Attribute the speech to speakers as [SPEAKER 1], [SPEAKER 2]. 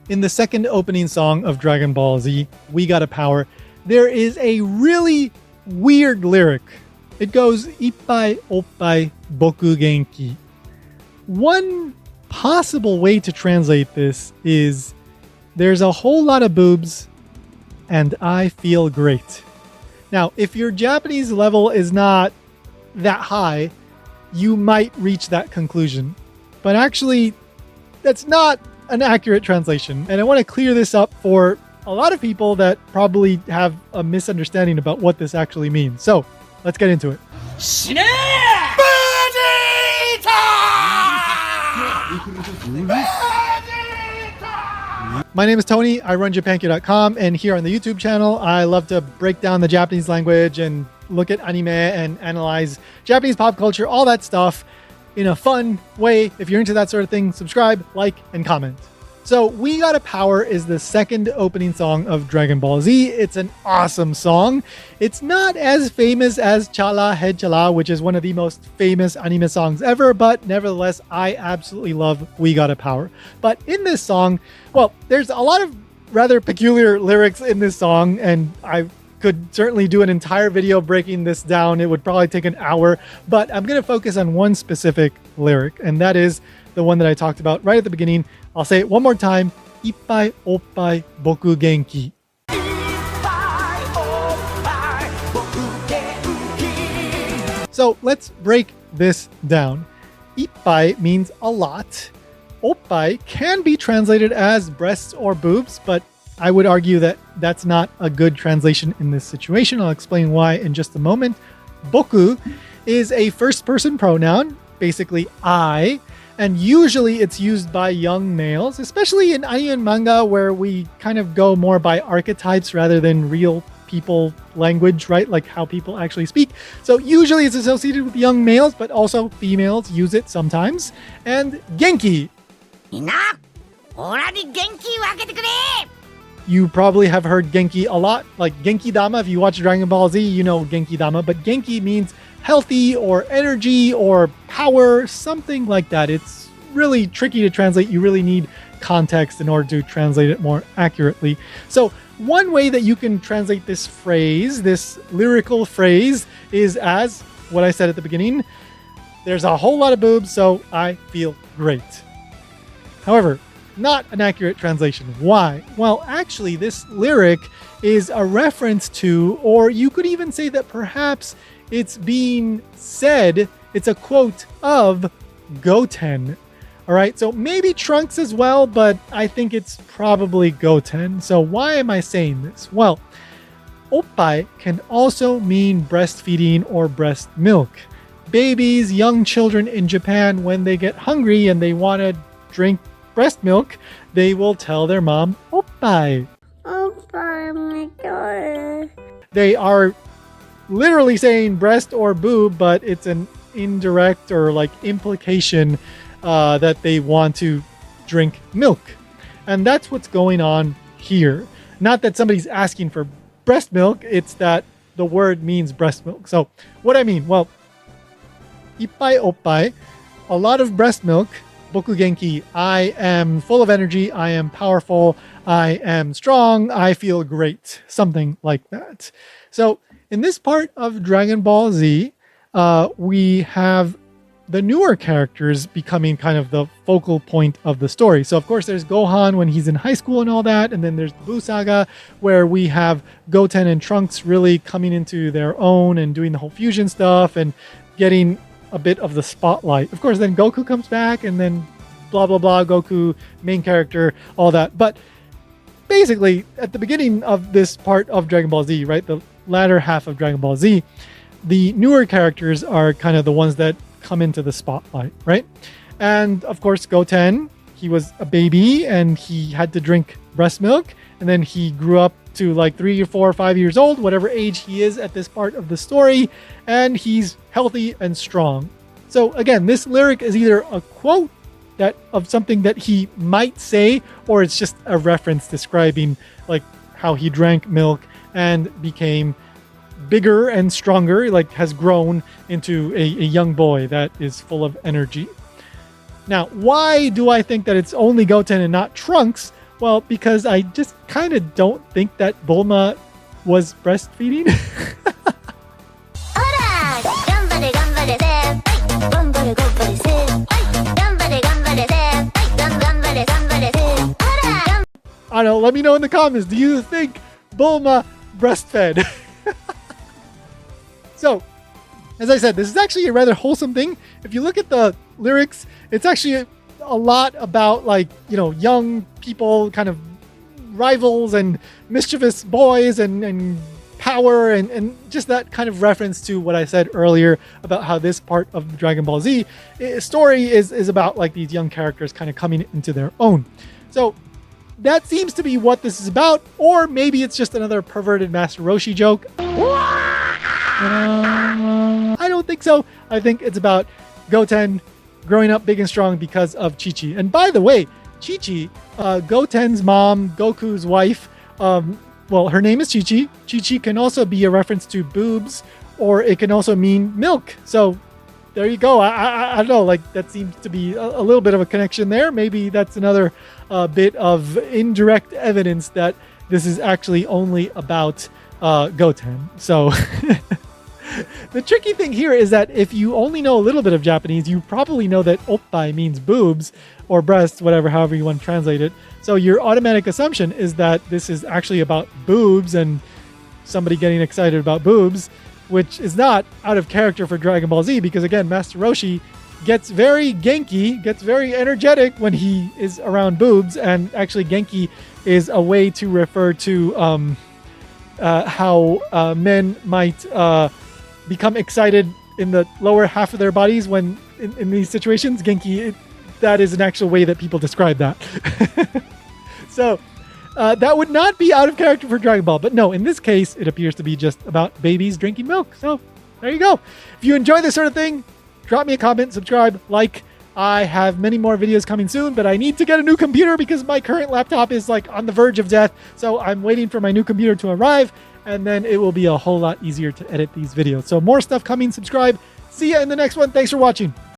[SPEAKER 1] in the second opening song of Dragon Ball Z, We Gotta Power, there is a really weird lyric. It goes, Ippai oppai Boku genki. One possible way to translate this is, there's a whole lot of boobs and I feel great. Now, if your Japanese level is not that high, you might reach that conclusion. But actually, that's not an accurate translation. And I want to clear this up for a lot of people that probably have a misunderstanding about what this actually means. So let's get into it. My name is Tony. I run Japankyo.com, and here on the YouTube channel, I love to break down the Japanese language and look at anime and analyze Japanese pop culture, all that stuff in a fun way. If you're into that sort of thing, subscribe, like, and comment. So We Gotta Power is the second opening song of Dragon Ball Z. It's an awesome song. It's not as famous as Chala Head Chala, which is one of the most famous anime songs ever, but nevertheless, I absolutely love We Gotta Power. But in this song, well, there's a lot of rather peculiar lyrics in this song, and I could certainly do an entire video breaking this down. It would probably take an hour, but I'm going to focus on one specific lyric, and that is the one that I talked about right at the beginning. I'll say it one more time. Ippai oppai Boku genki. So let's break this down. Ippai means a lot. Oppai can be translated as breasts or boobs, but I would argue that that's not a good translation in this situation. I'll explain why in just a moment. Boku is a first-person pronoun, basically I, and usually it's used by young males, especially in anime and manga, where we kind of go more by archetypes rather than real people language, right? Like how people actually speak. So usually it's associated with young males, but also females use it sometimes. And genki. You probably have heard genki a lot, like Genki Dama. If you watch Dragon Ball Z, you know Genki Dama, but genki means healthy or energy or power, something like that. It's really tricky to translate. You really need context in order to translate it more accurately. So one way that you can translate this phrase, this lyrical phrase, is as what I said at the beginning. There's a whole lot of boobs, so I feel great. However, not an accurate translation. Why? Well, actually, this lyric is a reference to, or you could even say that perhaps it's being said, it's a quote of Goten. All right, so maybe Trunks as well, but I think it's probably Goten. So why am I saying this? Well, oppai can also mean breastfeeding or breast milk. Babies, young children in Japan, when they get hungry and they want to drink breast milk, they will tell their mom, oppai.
[SPEAKER 2] Oppai, my God.
[SPEAKER 1] They are literally saying breast or boob, but it's an indirect or like implication that they want to drink milk. And that's what's going on here. Not that somebody's asking for breast milk, it's that the word means breast milk. So what I mean, well, ippai oppai, a lot of breast milk. Boku genki, I am full of energy, I am powerful, I am strong, I feel great. Something like that. So in this part of Dragon Ball Z, we have the newer characters becoming kind of the focal point of the story. So of course there's Gohan when he's in high school and all that, and then there's the Buu Saga where we have Goten and Trunks really coming into their own and doing the whole fusion stuff and getting a bit of the spotlight. Of course, then Goku comes back and then blah, blah, blah, Goku, main character, all that. But basically, at the beginning of this part of Dragon Ball Z, right, the latter half of Dragon Ball Z, the newer characters are kind of the ones that come into the spotlight, right? And of course, Goten, he was a baby and he had to drink breast milk. And then he grew up to like 3 or 4 or 5 years old, whatever age he is at this part of the story, and he's healthy and strong. So again, this lyric is either a quote that of something that he might say, or it's just a reference describing like how he drank milk and became bigger and stronger, like has grown into a young boy that is full of energy. Now, why do I think that it's only Goten and not Trunks? Well, because I just kind of don't think that Bulma was breastfeeding.
[SPEAKER 2] ほら頑張れ頑張れ先輩頑張れ頑張れ先輩頑張れ頑張れ先輩頑張れ頑張れ先輩ほら
[SPEAKER 1] I don't know. Let me know in the comments. Do you think Bulma breastfed? So, as I said, this is actually a rather wholesome thing. If you look at the lyrics, it's actually a lot about like, you know, young people, kind of rivals and mischievous boys and power and just that kind of reference to what I said earlier about how this part of Dragon Ball Z story is about like these young characters kind of coming into their own. So that seems to be what this is about, or maybe it's just another perverted Master Roshi joke. I don't think so. I think it's about Goten growing up big and strong because of Chi-Chi. And by the way, Chi-Chi, Goten's mom, Goku's wife, well, her name is Chi-Chi. Chi-Chi can also be a reference to boobs, or it can also mean milk. So there you go. I don't know, like that seems to be a little bit of a connection there. Maybe that's another bit of indirect evidence that this is actually only about Goten. So the tricky thing here is that if you only know a little bit of Japanese, you probably know that oppai means boobs or breasts, whatever, however you want to translate it. So your automatic assumption is that this is actually about boobs and somebody getting excited about boobs, which is not out of character for Dragon Ball Z, because again, Master Roshi gets very genki, gets very energetic when he is around boobs, and actually genki is a way to refer to how men might become excited in the lower half of their bodies when in these situations. Genki, that is an actual way that people describe that. So that would not be out of character for Dragon Ball. But no, in this case, it appears to be just about babies drinking milk. So there you go. If you enjoy this sort of thing, drop me a comment, subscribe, like. I have many more videos coming soon, but I need to get a new computer because my current laptop is like on the verge of death. So I'm waiting for my new computer to arrive, and then it will be a whole lot easier to edit these videos. So more stuff coming. Subscribe. See ya in the next one. Thanks for watching.